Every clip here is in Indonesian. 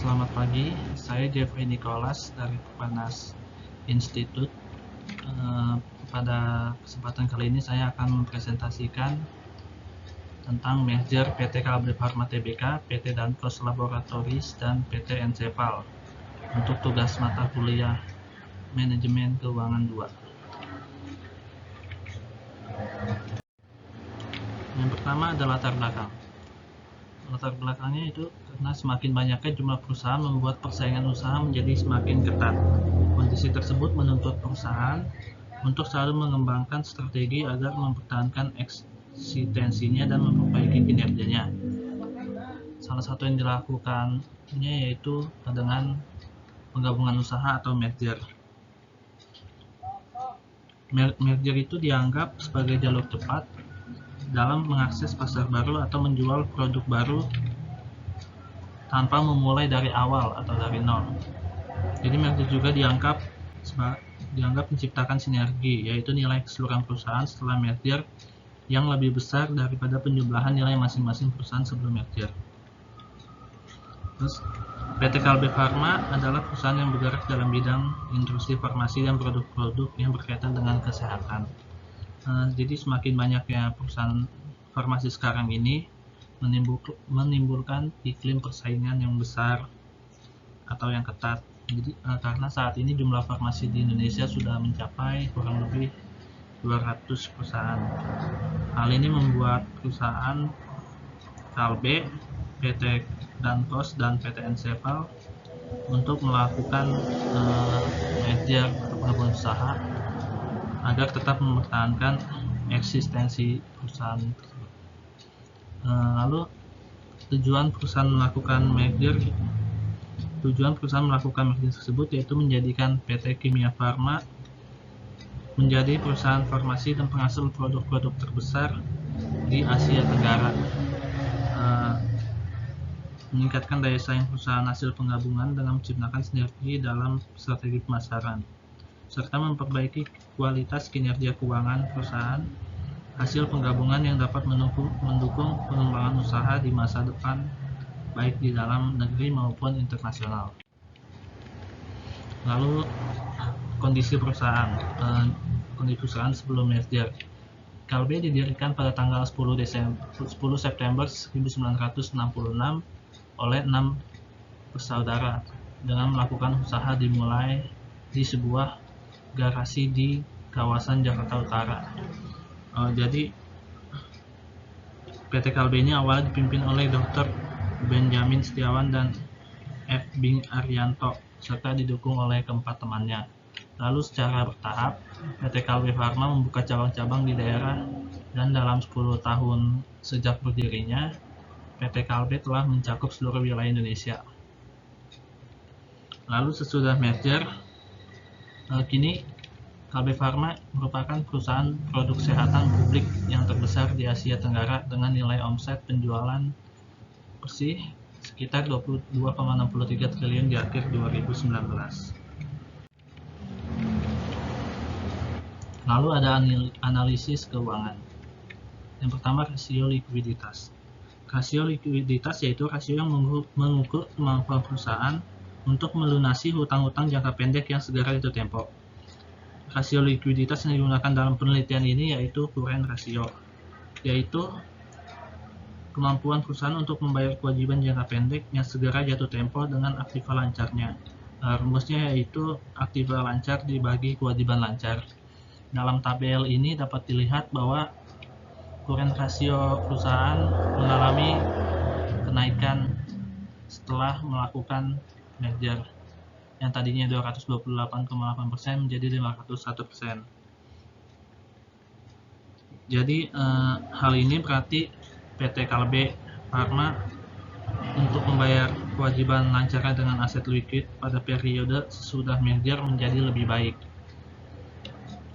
Selamat pagi, saya Jeffrey Nicholas dari Perbanas Institute. Pada kesempatan kali ini saya akan mempresentasikan tentang merger PT Kalbe Pharma Tbk, PT Danfoss Laboratories, dan PT Encepal untuk tugas mata kuliah Manajemen Keuangan 2. Yang pertama adalah latar belakang. Latar belakangnya itu karena semakin banyaknya jumlah perusahaan membuat persaingan usaha menjadi semakin ketat. Kondisi tersebut menuntut perusahaan untuk selalu mengembangkan strategi agar mempertahankan eksistensinya dan memperbaiki kinerjanya. Salah satu yang dilakukannya yaitu dengan penggabungan usaha atau merger. Merger itu dianggap sebagai jalur cepat dalam mengakses pasar baru atau menjual produk baru tanpa memulai dari awal atau dari nol. Jadi merger juga dianggap menciptakan sinergi, yaitu nilai keseluruhan perusahaan setelah merger yang lebih besar daripada penjumlahan nilai masing-masing perusahaan sebelum merger. Terus, PT Kalbe Pharma adalah perusahaan yang bergerak dalam bidang industri farmasi dan produk-produk yang berkaitan dengan kesehatan. Jadi semakin banyaknya perusahaan farmasi sekarang ini menimbulkan iklim persaingan yang besar atau yang ketat. Jadi karena saat ini jumlah farmasi di Indonesia sudah mencapai kurang lebih 200 perusahaan. Hal ini membuat perusahaan Kalbe, PT Danfoss, dan PT Encepal untuk melakukan merger atau penggabungan usaha agar tetap mempertahankan eksistensi perusahaan tersebut. Lalu tujuan perusahaan melakukan merger tersebut yaitu menjadikan PT Kimia Farma menjadi perusahaan farmasi dan penghasil produk-produk terbesar di Asia Tenggara, meningkatkan daya saing perusahaan hasil penggabungan dengan menciptakan sinergi dalam strategi pemasaran, serta memperbaiki kualitas kinerja keuangan perusahaan hasil penggabungan yang dapat mendukung pengembangan usaha di masa depan baik di dalam negeri maupun internasional. Lalu kondisi perusahaan sebelum merger. Kalbe didirikan pada tanggal 10 September 1966 oleh 6 bersaudara dengan melakukan usaha dimulai di sebuah garasi di kawasan Jakarta Utara. Jadi PT Kalbe ini awalnya dipimpin oleh Dr. Benjamin Setiawan dan F. Bing Arianto serta didukung oleh keempat temannya. Lalu secara bertahap PT Kalbe Pharma membuka cabang-cabang di daerah, dan dalam 10 tahun sejak berdirinya PT Kalbe telah mencakup seluruh wilayah Indonesia. Lalu sesudah merger, kini Kalbe Pharma merupakan perusahaan produk kesehatan publik yang terbesar di Asia Tenggara dengan nilai omset penjualan bersih sekitar 22,63 triliun di akhir 2019. Lalu ada analisis keuangan. Yang pertama, rasio likuiditas. Rasio likuiditas yaitu rasio yang mengukur kemampuan perusahaan untuk melunasi hutang-hutang jangka pendek yang segera jatuh tempo. Rasio likuiditas yang digunakan dalam penelitian ini yaitu current ratio, yaitu kemampuan perusahaan untuk membayar kewajiban jangka pendek yang segera jatuh tempo dengan aktiva lancarnya. Rumusnya yaitu aktiva lancar dibagi kewajiban lancar. Dalam tabel ini dapat dilihat bahwa current ratio perusahaan mengalami kenaikan setelah melakukan merger, yang tadinya 228,8% menjadi 501%. Jadi hal ini berarti PT Kalbe Pharma untuk membayar kewajiban lancarnya dengan aset likuid pada periode sesudah merger menjadi lebih baik.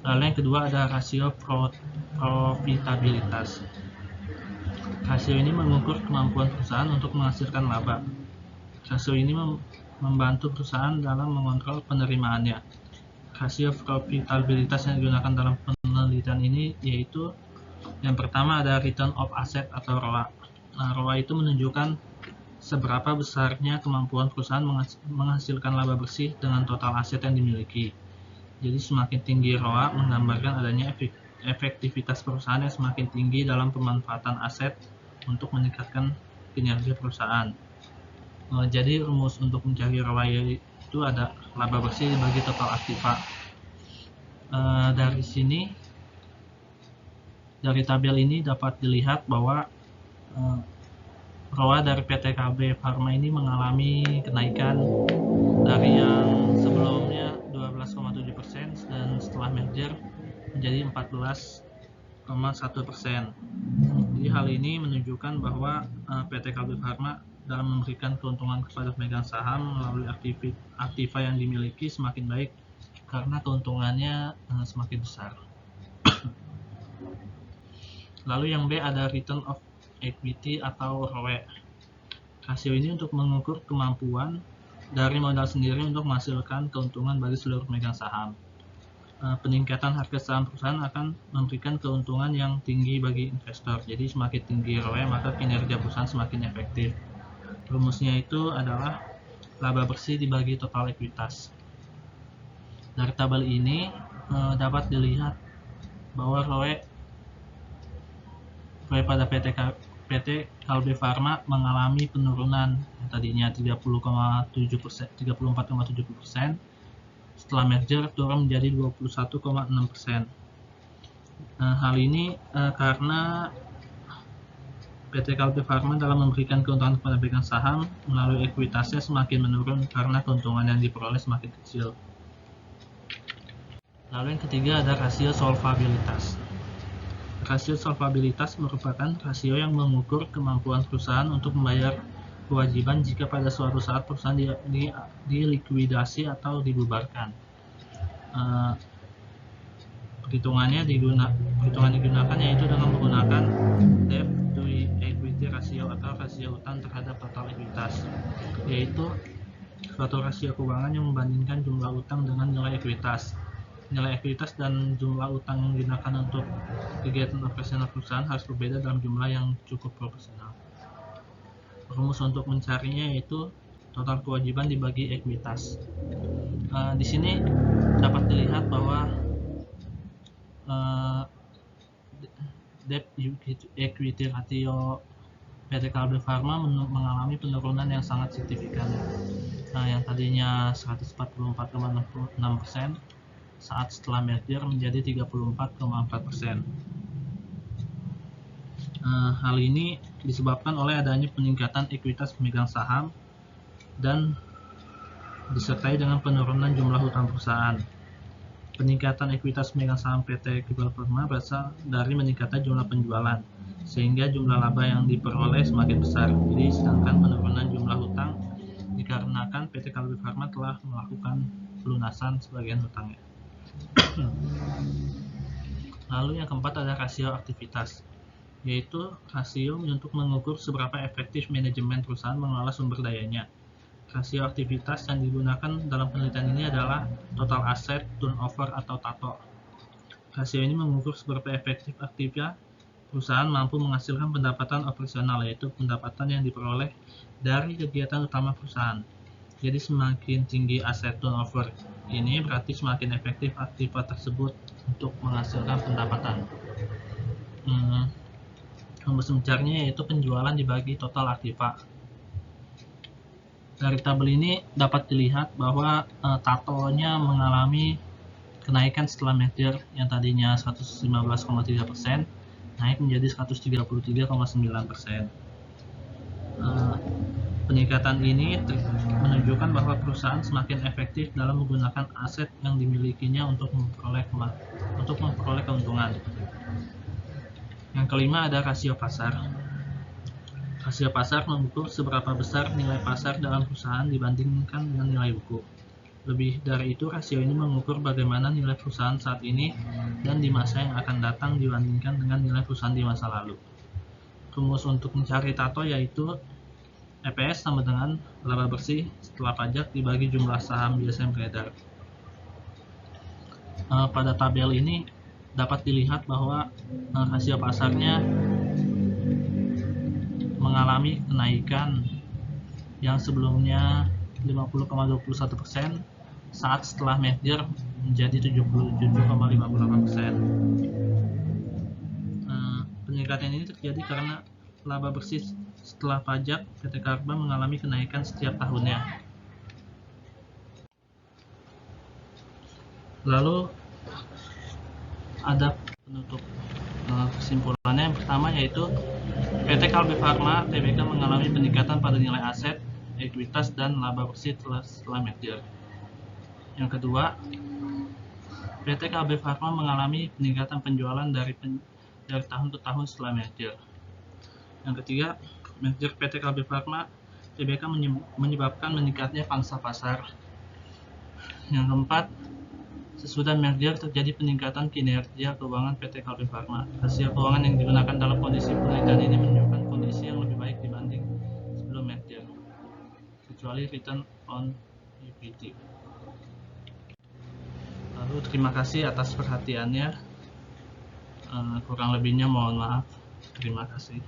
Lalu yang kedua ada rasio profitabilitas. Rasio ini mengukur kemampuan perusahaan untuk menghasilkan laba. Rasio ini membantu perusahaan dalam mengontrol penerimaannya. Rasio profitabilitas yang digunakan dalam penelitian ini yaitu yang pertama ada return of asset atau ROA. ROA itu menunjukkan seberapa besarnya kemampuan perusahaan menghasilkan laba bersih dengan total aset yang dimiliki. Jadi semakin tinggi ROA menggambarkan adanya efektivitas perusahaan yang semakin tinggi dalam pemanfaatan aset untuk meningkatkan kinerja perusahaan. Jadi rumus untuk mencari ROA itu ada laba bersih dibagi total aktiva. Dari sini, dari tabel ini dapat dilihat bahwa ROA dari PT KB Pharma ini mengalami kenaikan dari yang sebelumnya 12,7% dan setelah merger menjadi 14,1%. Jadi hal ini menunjukkan bahwa PT KB Pharma dalam memberikan keuntungan kepada pemegang saham melalui aktiva yang dimiliki semakin baik karena keuntungannya semakin besar. Lalu yang B ada return of equity atau ROE. Rasio ini untuk mengukur kemampuan dari modal sendiri untuk menghasilkan keuntungan bagi seluruh pemegang saham. Peningkatan harga saham perusahaan akan memberikan keuntungan yang tinggi bagi investor. Jadi semakin tinggi ROE maka kinerja perusahaan semakin efektif. Rumusnya itu adalah laba bersih dibagi total ekuitas. Dari tabel ini dapat dilihat bahwa ROE pada PT Kalbe Pharma mengalami penurunan, tadinya 34,7%, setelah merger turun menjadi 21,6%. Hal ini karena PT Kalbe Pharma dalam memberikan keuntungan kepada pemegang saham melalui ekuitasnya semakin menurun karena keuntungan yang diperoleh semakin kecil. Lalu yang ketiga ada rasio solvabilitas. Rasio solvabilitas merupakan rasio yang mengukur kemampuan perusahaan untuk membayar kewajiban jika pada suatu saat perusahaan dilikuidasi atau dibubarkan. Perhitungan digunakan yaitu dengan menggunakan debt to equity ratio atau rasio utang terhadap total ekuitas, yaitu suatu rasio keuangan yang membandingkan jumlah utang dengan nilai ekuitas. Nilai ekuitas dan jumlah utang yang digunakan untuk kegiatan operasional perusahaan harus berbeda dalam jumlah yang cukup proporsional. Rumus untuk mencarinya yaitu total kewajiban dibagi ekuitas. Di sini dapat dilihat bahwa debt equity ratio PT Kalbe Pharma mengalami penurunan yang sangat signifikan. Yang tadinya 144,6% saat setelah merger menjadi 34,4%. Hal ini disebabkan oleh adanya peningkatan ekuitas pemegang saham dan disertai dengan penurunan jumlah hutang perusahaan. Peningkatan ekuitas pemegang saham PT Kalbe Pharma berasal dari meningkatnya jumlah penjualan, sehingga jumlah laba yang diperoleh semakin besar. Jadi sedangkan penurunan jumlah hutang dikarenakan PT Kalbe Pharma telah melakukan pelunasan sebagian hutangnya. Lalu yang keempat ada rasio aktivitas, yaitu rasio untuk mengukur seberapa efektif manajemen perusahaan mengelola sumber dayanya. Rasio aktivitas yang digunakan dalam penelitian ini adalah total asset turnover atau TATO. Rasio ini mengukur seberapa efektif aktifnya perusahaan mampu menghasilkan pendapatan operasional, yaitu pendapatan yang diperoleh dari kegiatan utama perusahaan. Jadi semakin tinggi aset turnover ini berarti semakin efektif aktiva tersebut untuk menghasilkan pendapatan. Rumus mencarinya yaitu penjualan dibagi total aktiva. Dari tabel ini dapat dilihat bahwa TATO-nya mengalami kenaikan setelah merger yang tadinya 115,3% naik menjadi 133,9%. Peningkatan ini menunjukkan bahwa perusahaan semakin efektif dalam menggunakan aset yang dimilikinya untuk memperoleh keuntungan. Yang kelima ada rasio pasar. Rasio pasar mengukur seberapa besar nilai pasar dalam perusahaan dibandingkan dengan nilai buku. Lebih dari itu, rasio ini mengukur bagaimana nilai perusahaan saat ini dan di masa yang akan datang dibandingkan dengan nilai perusahaan di masa lalu. Rumus untuk mencari TATO yaitu EPS sama dengan laba bersih setelah pajak dibagi jumlah saham biasa yang beredar. Pada tabel ini dapat dilihat bahwa rasio pasarnya mengalami kenaikan yang sebelumnya 50,21% saat setelah merger menjadi 77,58%. Peningkatan ini terjadi karena laba bersih setelah pajak PT Karba mengalami kenaikan setiap tahunnya. Lalu ada penutup kesimpulannya. Yang pertama yaitu PT Kalbe Farma Tbk mengalami peningkatan pada nilai aset, ekuitas, dan laba bersih setelah merger. Yang kedua, PT Kalbe Farma mengalami peningkatan penjualan dari tahun ke tahun setelah merger. Yang ketiga, merger PT Kalbe Farma Tbk menyebabkan meningkatnya pangsa pasar. Yang keempat, sesudah merger terjadi peningkatan kinerja keuangan PT Kalbe Farma. Hasil keuangan yang digunakan dalam kondisi penelitian ini menunjukkan kondisi yang lebih baik dibanding sebelum merger, kecuali return on equity. Lalu terima kasih atas perhatiannya. Kurang lebihnya mohon maaf. Terima kasih.